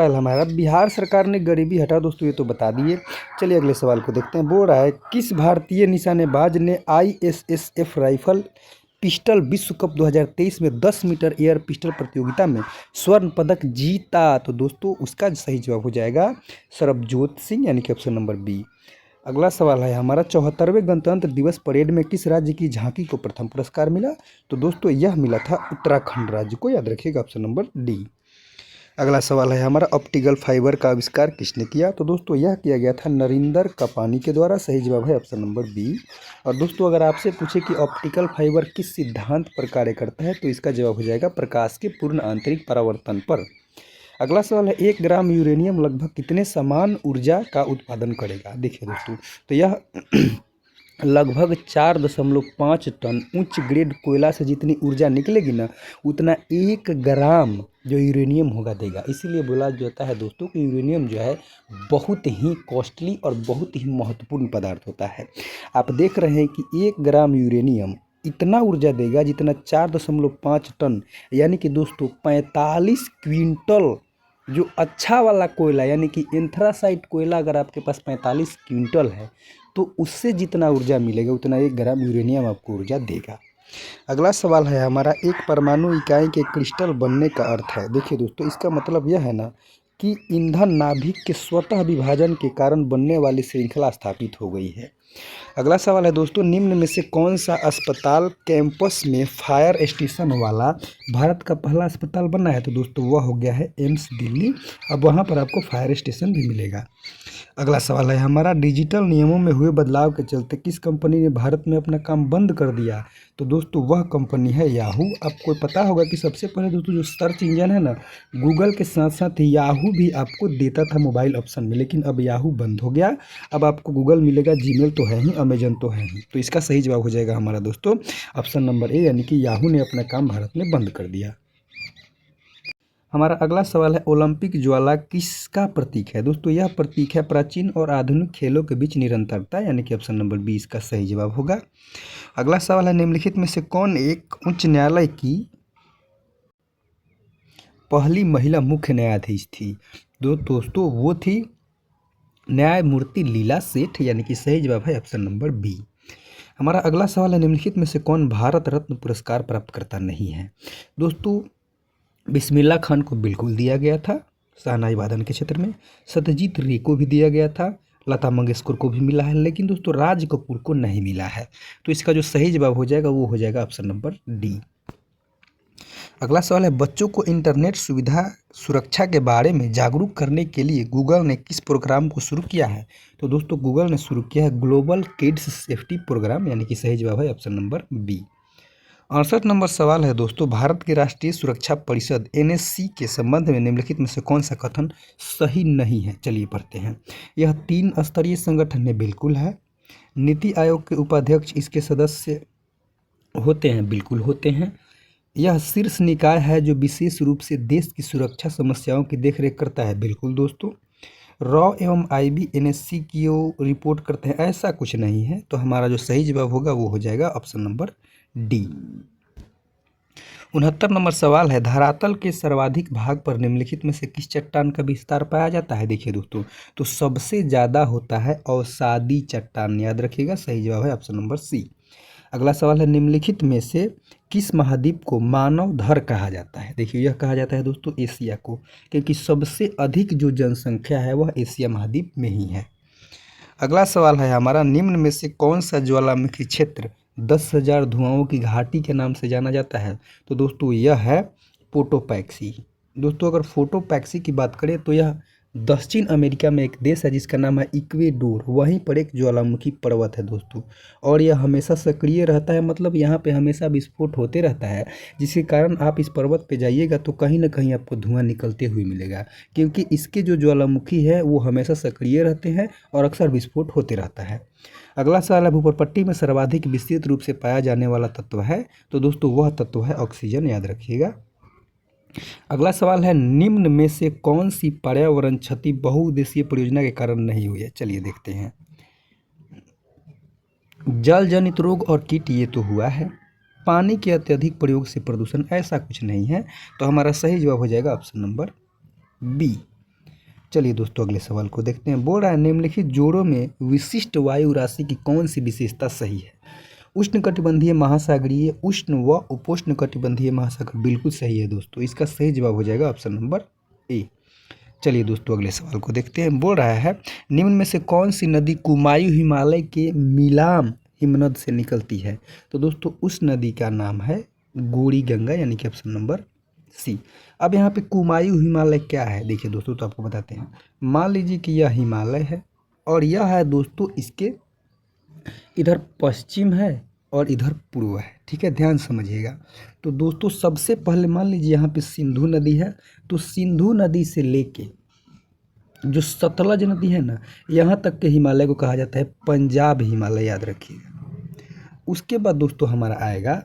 हमारा बिहार सरकार ने गरीबी हटाओ, दोस्तों ये तो बता दिए। चलिए अगले सवाल को देखते हैं। बोल रहा है, किस भारतीय निशानेबाज ने ISSF राइफल पिस्टल विश्व कप 2023 में 10 मीटर एयर पिस्टल प्रतियोगिता में स्वर्ण पदक जीता। तो दोस्तों उसका सही जवाब हो जाएगा सरबजोत सिंह, यानी कि ऑप्शन नंबर बी। अगला सवाल है हमारा, 74वें गणतंत्र दिवस परेड में किस राज्य की झांकी को प्रथम पुरस्कार मिला। तो दोस्तों यह मिला था उत्तराखंड राज्य को, याद रखिएगा ऑप्शन नंबर डी। अगला सवाल है हमारा, ऑप्टिकल फाइबर का आविष्कार किसने किया। तो दोस्तों यह किया गया था नरिंदर कपानी के द्वारा, सही जवाब है ऑप्शन नंबर बी। और दोस्तों अगर आपसे पूछे कि ऑप्टिकल फाइबर किस सिद्धांत पर कार्य करता है, तो इसका जवाब हो जाएगा प्रकाश के पूर्ण आंतरिक परावर्तन पर। अगला सवाल है, 1 ग्राम यूरेनियम लगभग कितने समान ऊर्जा का उत्पादन करेगा। देखिए दोस्तों तो यह लगभग 4.5 टन उच्च ग्रेड कोयला से जितनी ऊर्जा निकलेगी ना, उतना 1 ग्राम जो यूरेनियम होगा देगा। इसीलिए बोला जाता है दोस्तों कि यूरेनियम जो है बहुत ही कॉस्टली और बहुत ही महत्वपूर्ण पदार्थ होता है। आप देख रहे हैं कि 1 ग्राम यूरेनियम इतना ऊर्जा देगा जितना 4.5 टन, यानी कि दोस्तों 45 क्विंटल जो अच्छा वाला कोयला, यानी कि एंथ्रासाइट कोयला अगर आपके पास 45 क्विंटल है तो उससे जितना ऊर्जा मिलेगा उतना 1 ग्राम यूरेनियम आपको ऊर्जा देगा। अगला सवाल है हमारा, एक परमाणु इकाई के क्रिस्टल बनने का अर्थ है। देखिए दोस्तों इसका मतलब यह है ना कि ईंधन नाभिक के स्वतः विभाजन के कारण बनने वाली श्रृंखला स्थापित हो गई है। अगला सवाल है दोस्तों, निम्न में से कौन सा अस्पताल कैंपस में फायर स्टेशन वाला भारत का पहला अस्पताल बना है। तो दोस्तों वह हो गया है एम्स दिल्ली। अब वहाँ पर आपको फायर स्टेशन भी मिलेगा। अगला सवाल है हमारा, डिजिटल नियमों में हुए बदलाव के चलते किस कंपनी ने भारत में अपना काम बंद कर दिया। तो दोस्तों वह कंपनी है याहू। आपको पता होगा कि सबसे पहले दोस्तों जो सर्च इंजन है ना, गूगल के साथ साथ याहू भी आपको देता था मोबाइल ऑप्शन में, लेकिन अब याहू बंद हो गया। अब आपको गूगल मिलेगा, जीमेल तो है ही, अमेजन तो है ही। तो इसका सही जवाब हो जाएगा हमारा दोस्तों ऑप्शन नंबर ए, यानी कि याहू ने अपना काम भारत में बंद कर दिया। हमारा अगला सवाल है, ओलंपिक ज्वाला किसका प्रतीक है। दोस्तों यह प्रतीक है प्राचीन और आधुनिक खेलों के बीच निरंतरता, यानी कि ऑप्शन नंबर बी इसका सही जवाब होगा। अगला सवाल है, निम्नलिखित में से कौन एक उच्च न्यायालय की पहली महिला मुख्य न्यायाधीश थी। दोस्तों वो थी न्यायमूर्ति लीला सेठ, यानी कि सही जवाब है ऑप्शन नंबर बी। हमारा अगला सवाल है, निम्नलिखित में से कौन भारत रत्न पुरस्कार प्राप्त करता नहीं है। दोस्तों बिस्मिल्लाह खान को बिल्कुल दिया गया था शहनाई वादन के क्षेत्र में, सत्यजीत रे को भी दिया गया था, लता मंगेशकर को भी मिला है, लेकिन दोस्तों राज कपूर को नहीं मिला है। तो इसका जो सही जवाब हो जाएगा वो हो जाएगा ऑप्शन नंबर डी। अगला सवाल है, बच्चों को इंटरनेट सुविधा सुरक्षा के बारे में जागरूक करने के लिए गूगल ने किस प्रोग्राम को शुरू किया है? तो दोस्तों गूगल ने शुरू किया है ग्लोबल किड्स सेफ्टी प्रोग्राम, यानी कि सही जवाब है ऑप्शन नंबर बी। 68 नंबर सवाल है दोस्तों, भारत की राष्ट्रीय सुरक्षा परिषद NSC के संबंध में निम्नलिखित में से कौन सा कथन सही नहीं है? चलिए पढ़ते हैं। यह 3 स्तरीय संगठन में बिल्कुल है। नीति आयोग के उपाध्यक्ष इसके सदस्य होते हैं, बिल्कुल होते हैं। यह शीर्ष निकाय है जो विशेष रूप से देश की सुरक्षा समस्याओं की देखरेख करता है, बिल्कुल दोस्तों। रॉ एवं IB NSC की ओर रिपोर्ट करते हैं, ऐसा कुछ नहीं है। तो हमारा जो सही जवाब होगा वो हो जाएगा ऑप्शन नंबर डी। 69 नंबर सवाल है, धरातल के सर्वाधिक भाग पर निम्नलिखित में से किस चट्टान का विस्तार पाया जाता है? देखिए दोस्तों, तो सबसे ज़्यादा होता है अवसादी चट्टान, याद रखिएगा, सही जवाब है ऑप्शन नंबर सी। अगला सवाल है, निम्नलिखित में से किस महाद्वीप को मानव धर कहा जाता है? देखिए यह कहा जाता है दोस्तों एशिया को, क्योंकि सबसे अधिक जो जनसंख्या है वह एशिया महाद्वीप में ही है। अगला सवाल है हमारा, निम्न में से कौन सा ज्वालामुखी क्षेत्र 10,000 धुआंओं की घाटी के नाम से जाना जाता है? तो दोस्तों यह है पोटोपैक्सी। दोस्तों अगर फोटोपैक्सी की बात करें तो यह दक्षिण अमेरिका में एक देश है जिसका नाम है इक्वेडोर, वहीं पर एक ज्वालामुखी पर्वत है दोस्तों, और यह हमेशा सक्रिय रहता है, मतलब यहाँ पे हमेशा विस्फोट होते रहता है, जिसके कारण आप इस पर्वत पे जाइएगा तो कहीं ना कहीं आपको धुआं निकलते हुए मिलेगा, क्योंकि इसके जो ज्वालामुखी है वो हमेशा सक्रिय रहते हैं और अक्सर विस्फोट होते रहता है। अगला सवाल है, भूपट्टी में सर्वाधिक विस्तृत रूप से पाया जाने वाला तत्व है? तो दोस्तों वह तत्व है ऑक्सीजन, याद रखिएगा। अगला सवाल है, निम्न में से कौन सी पर्यावरण क्षति बहुउद्देशीय परियोजना के कारण नहीं हुई है? चलिए देखते हैं। जल जनित रोग और कीट ये तो हुआ है। पानी के अत्यधिक प्रयोग से प्रदूषण, ऐसा कुछ नहीं है। तो हमारा सही जवाब हो जाएगा ऑप्शन नंबर बी। चलिए दोस्तों अगले सवाल को देखते हैं। बोल रहा है, निम्नलिखित जोड़ों में विशिष्ट वायु राशि की कौन सी विशेषता सही है? उष्णकटिबंधीय महासागरीय, उष्ण व उपोष्ण कटिबंधीय महासागर, बिल्कुल सही है दोस्तों। इसका सही जवाब हो जाएगा ऑप्शन नंबर ए। चलिए दोस्तों अगले सवाल को देखते हैं। बोल रहा है, निम्न में से कौन सी नदी कुमायूं हिमालय के मिलाम हिमनद से निकलती है? तो दोस्तों उस नदी का नाम है गोड़ी गंगा, यानी कि ऑप्शन नंबर सी। अब यहाँ पे कुमायूं हिमालय क्या है? देखिए दोस्तों तो आपको बताते हैं। मान लीजिए कि यह हिमालय है और यह है दोस्तों इसके इधर पश्चिम है और इधर पूर्व है, ठीक है, ध्यान समझिएगा। तो दोस्तों सबसे पहले मान लीजिए यहाँ पे सिंधु नदी है, तो सिंधु नदी से लेके जो सतलज नदी है ना, यहाँ तक के हिमालय को कहा जाता है पंजाब हिमालय, याद रखिएगा। उसके बाद दोस्तों हमारा आएगा,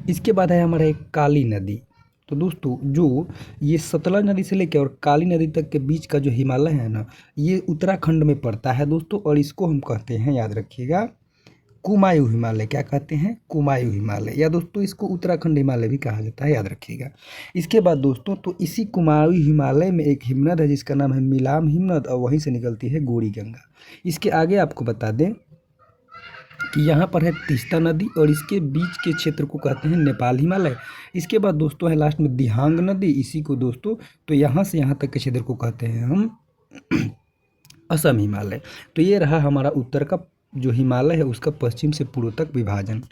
इसके बाद है हमारा एक काली नदी। तो दोस्तों जो ये सतलज नदी से लेकर और काली नदी तक के बीच का जो हिमालय है ना, ये उत्तराखंड में पड़ता है दोस्तों, और इसको हम कहते हैं, याद रखिएगा, कुमायूं हिमालय। क्या कहते हैं? कुमायूं हिमालय, या दोस्तों इसको उत्तराखंड हिमालय भी कहा जाता है, याद रखिएगा। इसके बाद दोस्तों तो इसी कुमायूं हिमालय में एक हिमनद है जिसका नाम है मिलाम हिमनद, और वहीं से निकलती है गोड़ी गंगा। इसके आगे आपको बता दें कि यहाँ पर है तीस्ता नदी और इसके बीच के क्षेत्र को कहते हैं नेपाल हिमालय। इसके बाद दोस्तों है लास्ट में दिहांग नदी, इसी को दोस्तों तो यहाँ से यहाँ तक के क्षेत्र को कहते हैं हम असम हिमालय। तो ये रहा हमारा उत्तर का जो हिमालय है उसका पश्चिम से पूर्व तक विभाजन।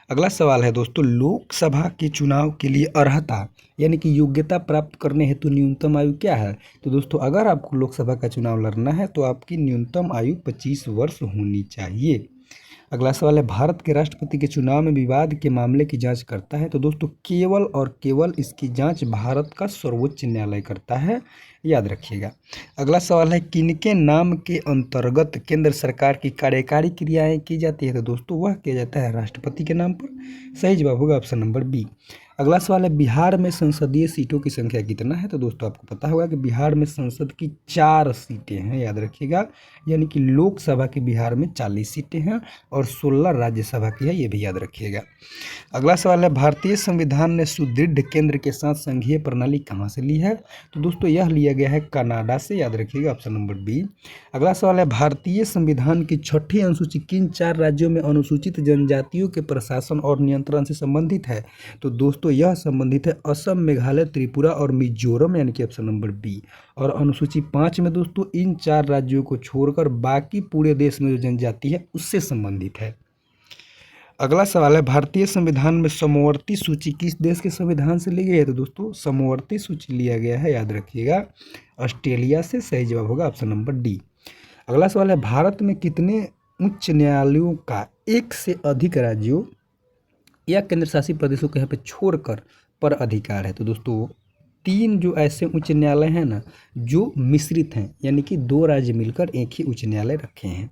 अगला सवाल है दोस्तों, लोकसभा के चुनाव के लिए अर्हता यानी कि योग्यता प्राप्त करने हेतु न्यूनतम आयु क्या है? तो दोस्तों अगर आपको लोकसभा का चुनाव लड़ना है तो आपकी न्यूनतम आयु 25 वर्ष होनी चाहिए। अगला सवाल है, भारत के राष्ट्रपति के चुनाव में विवाद के मामले की जांच करता है? तो दोस्तों केवल और केवल इसकी जांच भारत का सर्वोच्च न्यायालय करता है, याद रखिएगा। अगला सवाल है, किनके नाम के अंतर्गत केंद्र सरकार की कार्यकारी क्रियाएं की जाती है? तो दोस्तों वह किया जाता है राष्ट्रपति के नाम पर। सही जवाब होगा ऑप्शन नंबर बी। अगला सवाल है, बिहार में संसदीय सीटों की संख्या कितना है? तो दोस्तों आपको पता होगा कि बिहार में संसद की 4 सीटें हैं, याद रखिएगा, यानी कि लोकसभा की बिहार में 40 सीटें हैं और 16 राज्यसभा की है, ये भी याद रखिएगा। अगला सवाल है, भारतीय संविधान ने सुदृढ़ केंद्र के साथ संघीय प्रणाली कहाँ से ली है? तो दोस्तों यह लिया गया है कनाडा से, याद रखिएगा, ऑप्शन नंबर बी। अगला सवाल है, भारतीय संविधान की 6ठी अनुसूची किन 4 राज्यों में अनुसूचित जनजातियों के प्रशासन और नियंत्रण से संबंधित है? तो दोस्तों दोस्तों यह संबंधित है असम, मेघालय, त्रिपुरा और मिजोरम, यानी कि ऑप्शन नंबर बी। और अनुसूची 5 में दोस्तों इन 4 राज्यों को छोड़कर बाकी पूरे देश में जो जनजाति है उससे संबंधित है। अगला सवाल है, भारतीय संविधान में समवर्ती सूची किस देश के संविधान से ली गई है? तो दोस्तों समवर्ती सूची लिया गया है, याद रखिएगा, ऑस्ट्रेलिया से। सही जवाब होगा ऑप्शन नंबर डी। अगला सवाल है, भारत में कितने उच्च न्यायालयों का एक से अधिक राज्यों या केंद्र शासित प्रदेशों के यहाँ पे छोड़कर पर अधिकार है? तो दोस्तों 3 जो ऐसे उच्च न्यायालय हैं ना जो मिश्रित हैं, यानी कि 2 राज्य मिलकर एक ही उच्च न्यायालय रखे हैं।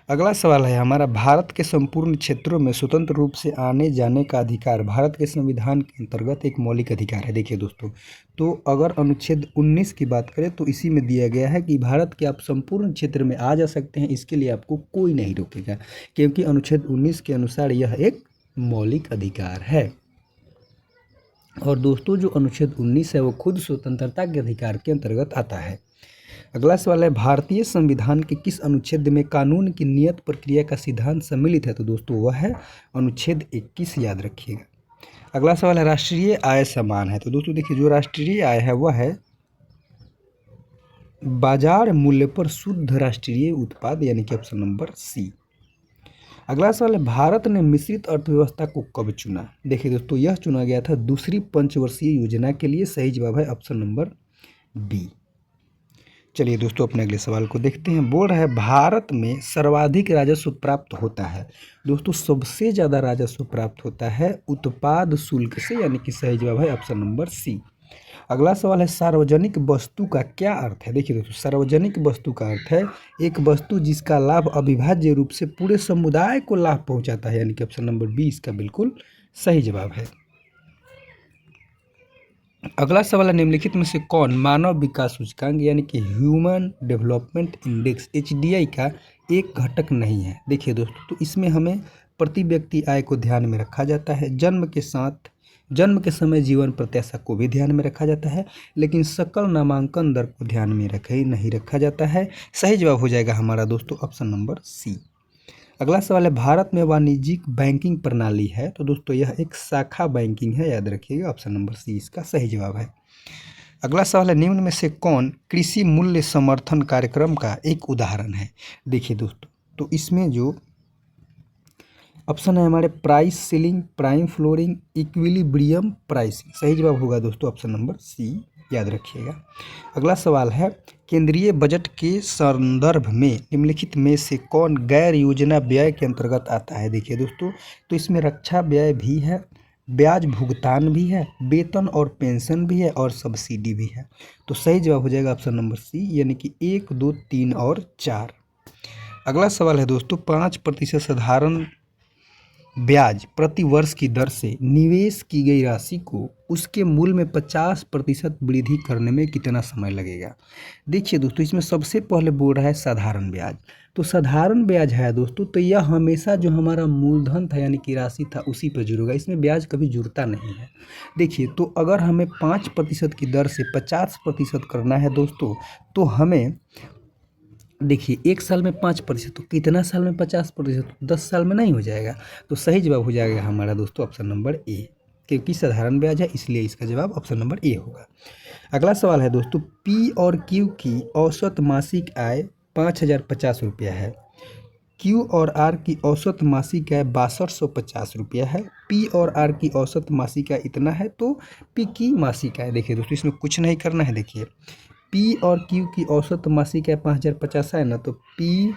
अगला सवाल है हमारा, भारत के संपूर्ण क्षेत्रों में स्वतंत्र रूप से आने जाने का अधिकार भारत के संविधान के अंतर्गत एक मौलिक अधिकार है। देखिए दोस्तों, तो अगर अनुच्छेद 19 की बात करें तो इसी में दिया गया है कि भारत के आप संपूर्ण क्षेत्र में आ जा सकते हैं, इसके लिए आपको कोई नहीं रोकेगा, क्योंकि अनुच्छेद 19 के अनुसार यह एक मौलिक अधिकार है। और दोस्तों जो अनुच्छेद 19 है वो खुद स्वतंत्रता के अधिकार के अंतर्गत आता है। अगला सवाल है, भारतीय संविधान के किस अनुच्छेद में कानून की नियत प्रक्रिया का सिद्धांत सम्मिलित है? तो दोस्तों वह है अनुच्छेद 21, याद रखिएगा। अगला सवाल है, राष्ट्रीय आय समान है? तो दोस्तों देखिए, जो राष्ट्रीय आय है वह है बाजार मूल्य पर शुद्ध राष्ट्रीय उत्पाद, यानी कि ऑप्शन नंबर सी। अगला सवाल है, भारत ने मिश्रित अर्थव्यवस्था को कब चुना? देखिए दोस्तों, यह चुना गया था दूसरी पंचवर्षीय योजना के लिए। सही जवाब है ऑप्शन नंबर बी। चलिए दोस्तों, अपने अगले सवाल को देखते हैं। बोल रहा है, भारत में सर्वाधिक राजस्व प्राप्त होता है? दोस्तों सबसे ज़्यादा राजस्व प्राप्त होता है उत्पाद शुल्क से, यानी कि सही जवाब है ऑप्शन नंबर सी। अगला सवाल है, सार्वजनिक वस्तु का क्या अर्थ है? देखिए दोस्तों, सार्वजनिक वस्तु का अर्थ है एक वस्तु जिसका लाभ अविभाज्य रूप से पूरे समुदाय को लाभ पहुंचाता है, यानी कि ऑप्शन नंबर बी इसका बिल्कुल सही जवाब है। अगला सवाल है, निम्नलिखित में से कौन मानव विकास सूचकांक यानी कि ह्यूमन डेवलपमेंट इंडेक्स HDI का एक घटक नहीं है? देखिए दोस्तों, तो इसमें हमें प्रति व्यक्ति आय को ध्यान में रखा जाता है, जन्म के समय जीवन प्रत्याशा को भी ध्यान में रखा जाता है, लेकिन सकल नामांकन दर को ध्यान में नहीं रखा जाता है। सही जवाब हो जाएगा हमारा दोस्तों ऑप्शन नंबर सी। अगला सवाल है, भारत में वाणिज्यिक बैंकिंग प्रणाली है? तो दोस्तों यह एक शाखा बैंकिंग है, याद रखिएगा, ऑप्शन नंबर सी इसका सही जवाब है। अगला सवाल है, निम्न में से कौन कृषि मूल्य समर्थन कार्यक्रम का एक उदाहरण है? देखिए दोस्तों, तो इसमें जो ऑप्शन है हमारे price ceiling, prime flooring, equilibrium pricing. सही जवाब होगा दोस्तों ऑप्शन नंबर सी, याद रखिएगा। अगला सवाल है, केंद्रीय बजट के संदर्भ में निम्नलिखित में से कौन गैर योजना व्यय के अंतर्गत आता है? देखिए दोस्तों, तो इसमें रक्षा व्यय भी है, ब्याज भुगतान भी है, वेतन और पेंशन भी है और सब्सिडी भी है। तो सही जवाब हो जाएगा ऑप्शन नंबर सी, यानी कि 1, 2, 3 और 4। अगला सवाल है दोस्तों, 5% साधारण ब्याज प्रति वर्ष की दर से निवेश की गई राशि को उसके मूल्य में 50% वृद्धि करने में कितना समय लगेगा? देखिए दोस्तों, इसमें सबसे पहले बोल रहा है साधारण ब्याज। तो साधारण ब्याज है दोस्तों, तो यह हमेशा जो हमारा मूलधन था यानी कि राशि था उसी पर जुड़ेगा, इसमें ब्याज कभी जुड़ता नहीं है। देखिए, तो अगर हमें 5% की दर से 50% करना है दोस्तों, तो हमें देखिए 1 साल में 5%, तो कितना साल में 50%? 10 साल में नहीं हो जाएगा। तो सही जवाब हो जाएगा हमारा दोस्तों ऑप्शन नंबर ए, क्योंकि साधारण ब्याज है इसलिए इसका जवाब ऑप्शन नंबर ए होगा। अगला सवाल है दोस्तों, पी और क्यू की औसत मासिक आय 5050 रुपया है। क्यू और आर की औसत मासिक आय 6250 रुपया है। पी और आर की औसत मासिक आय इतना है, तो पी की मासिक आय, देखिए दोस्तों इसमें कुछ नहीं करना है। देखिए पी और क्यू की औसत मासिक आय 5050 है ना, तो पी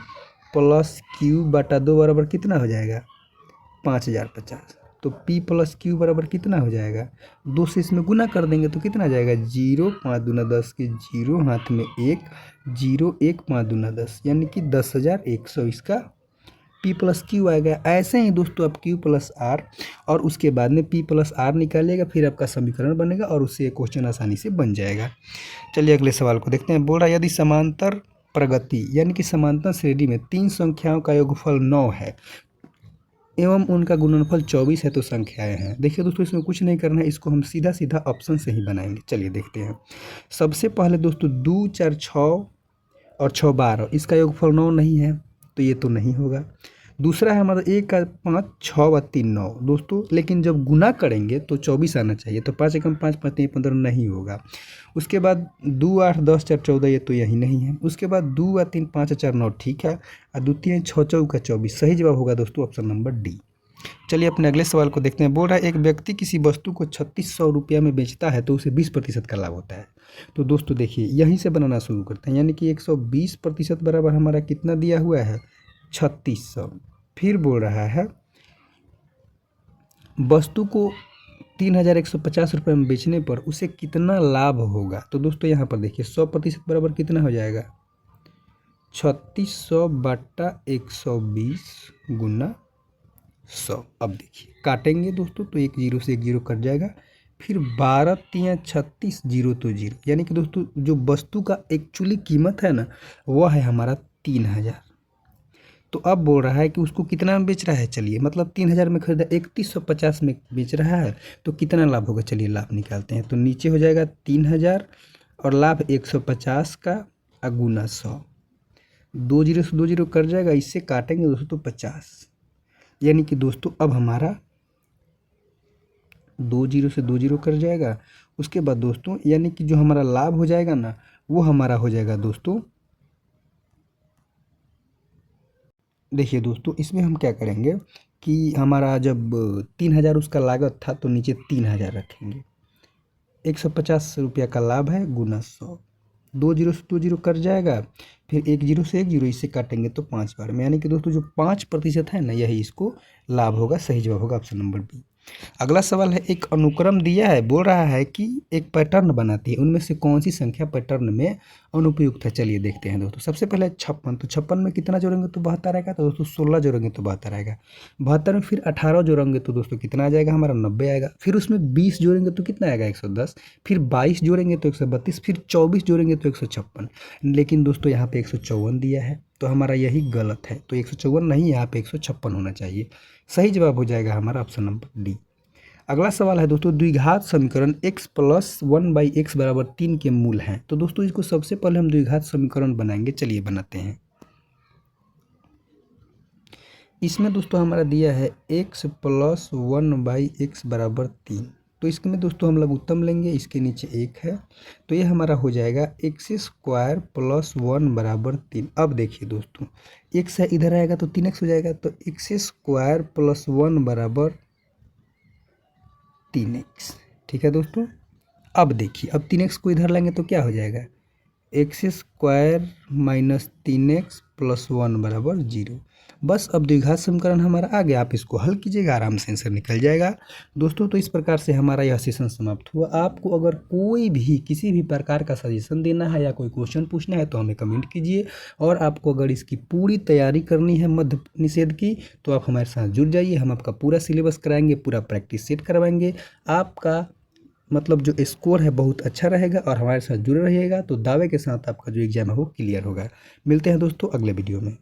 प्लस क्यू बटा 2 बराबर कितना हो जाएगा? 5050। तो पी प्लस क्यू बराबर कितना हो जाएगा? 2 से इसमें गुना कर देंगे तो कितना जाएगा? 0, 5 दूना 10 के 0, हाथ में 1, 0, 1, 5 दूना 10, यानी कि 10,100 इसका पी प्लस क्यू आएगा। ऐसे ही दोस्तों आप क्यू प्लस आर और उसके बाद में पी प्लस आर निकालिएगा, फिर आपका समीकरण बनेगा और उससे क्वेश्चन आसानी से बन जाएगा। चलिए अगले सवाल को देखते हैं। बोल रहा है, यदि समांतर प्रगति यानी कि समांतर श्रेणी में 3 संख्याओं का योगफल 9 है एवं उनका गुणनफल 24 है तो संख्याएं हैं। देखिए दोस्तों, इसमें कुछ नहीं करना है, इसको हम सीधा सीधा ऑप्शन से ही बनाएंगे। चलिए देखते हैं। सबसे पहले दोस्तों 2, 4, 6 और 6, 12, इसका योगफल 9 नहीं है तो ये तो नहीं होगा। दूसरा है हमारा 1 का 5 6 व 3 9 दोस्तों, लेकिन जब गुना करेंगे तो 24 आना चाहिए, तो 5 एकम 5 5 3 15 नहीं होगा। उसके बाद 2 8 10 4 14 ये तो यही नहीं है। उसके बाद 2 व 3 5 4 9 ठीक है, और 2 3 6 4 का 24 सही जवाब होगा दोस्तों ऑप्शन नंबर डी। चलिए अपने अगले सवाल को देखते हैं। बोल रहा है एक व्यक्ति किसी वस्तु को 3600 रुपया में बेचता है तो उसे 20% का लाभ होता है। तो दोस्तों देखिए यहीं से बनाना शुरू करते हैं, यानी कि 120% बराबर हमारा कितना दिया हुआ है 3600। फिर बोल रहा है वस्तु को 3150 रुपये में बेचने पर उसे कितना लाभ होगा। तो दोस्तों यहाँ पर देखिए 100% बराबर कितना हो जाएगा 3600 बटा 120 गुना 100। अब देखिए काटेंगे दोस्तों तो 1 जीरो से 1 जीरो कट जाएगा, फिर 12 3 36 जीरो तो जीरो, यानी कि दोस्तों जो वस्तु का एक्चुअली कीमत है ना वह है हमारा 3000। तो अब बोल रहा है कि उसको कितना में बेच रहा है, चलिए मतलब 3000 में खरीदा 3150 में बेच रहा है, तो कितना लाभ होगा, चलिए लाभ निकालते हैं। तो नीचे हो जाएगा 3000 और लाभ 150 का गुना 100, 2 जीरो से 2 जीरो कट जाएगा, इससे काटेंगे दोस्तों तो 50, यानी कि दोस्तों अब हमारा 2 जीरो से 2 जीरो कट जाएगा। उसके बाद दोस्तों यानी कि जो हमारा लाभ हो जाएगा ना वो हमारा हो जाएगा दोस्तों, देखिए दोस्तों इसमें हम क्या करेंगे कि हमारा जब 3000 उसका लागत था तो नीचे 3000 रखेंगे, 150 रुपया का लाभ है गुना 100, 2 जीरो से 2 जीरो कट जाएगा, फिर 1 जीरो से 1 जीरो इससे काटेंगे तो 5 बार में, यानी कि दोस्तों जो 5% है ना यही इसको लाभ होगा। सही जवाब होगा ऑप्शन नंबर बी। अगला सवाल है एक अनुक्रम दिया है, बोल रहा है कि एक पैटर्न बनाती है, उनमें से कौन सी संख्या पैटर्न में अनुपयुक्त है। चलिए देखते हैं दोस्तों। सबसे पहले 56, तो 56 में कितना जोड़ेंगे तो 72 आएगा, तो दोस्तों 16 जोड़ेंगे तो 72 आएगा। 72 में फिर 18 जोड़ेंगे तो दोस्तों कितना आ जाएगा हमारा 90 आएगा। फिर उसमें 20 जोड़ेंगे तो कितना आएगा 110, फिर 22 जोड़ेंगे तो 132, फिर 24 जोड़ेंगे तो 156। लेकिन दोस्तों यहाँ पे 154 दिया है तो हमारा यही गलत है, तो 154 नहीं, यहाँ पे 156 होना चाहिए। सही जवाब हो जाएगा हमारा ऑप्शन नंबर डी। अगला सवाल है दोस्तों द्विघात समीकरण x प्लस 1/x बराबर 3 के मूल हैं। तो दोस्तों इसको सबसे पहले हम द्विघात समीकरण बनाएंगे, चलिए बनाते हैं। इसमें दोस्तों हमारा दिया है x प्लस 1/x बराबर 3, तो इसमें दोस्तों हम लघुत्तम लेंगे, इसके नीचे 1 है तो ये हमारा हो जाएगा x² प्लस 1 बराबर 3। अब देखिए दोस्तों x है इधर आएगा तो 3x हो जाएगा, तो x² प्लस 1 बराबर 3x। ठीक है दोस्तों, अब देखिए अब 3x को इधर लाएंगे तो क्या हो जाएगा x² माइनस 3x प्लस 1 बराबर 0। बस अब द्विघात समीकरण हमारा आ गया, आप इसको हल कीजिएगा आराम से आंसर निकल जाएगा दोस्तों। तो इस प्रकार से हमारा यह सेशन समाप्त हुआ। आपको अगर कोई भी किसी भी प्रकार का सजेशन देना है या कोई क्वेश्चन पूछना है तो हमें कमेंट कीजिए, और आपको अगर इसकी पूरी तैयारी करनी है मध्य निषेध की तो आप हमारे साथ जुड़ जाइए, हम आपका पूरा सिलेबस कराएंगे, पूरा प्रैक्टिस सेट करवाएंगे। आपका मतलब जो स्कोर है बहुत अच्छा रहेगा और हमारे साथ जुड़े रहिएगा तो दावे के साथ आपका जो एग्ज़ाम है वो क्लियर होगा। मिलते हैं दोस्तों अगले वीडियो में।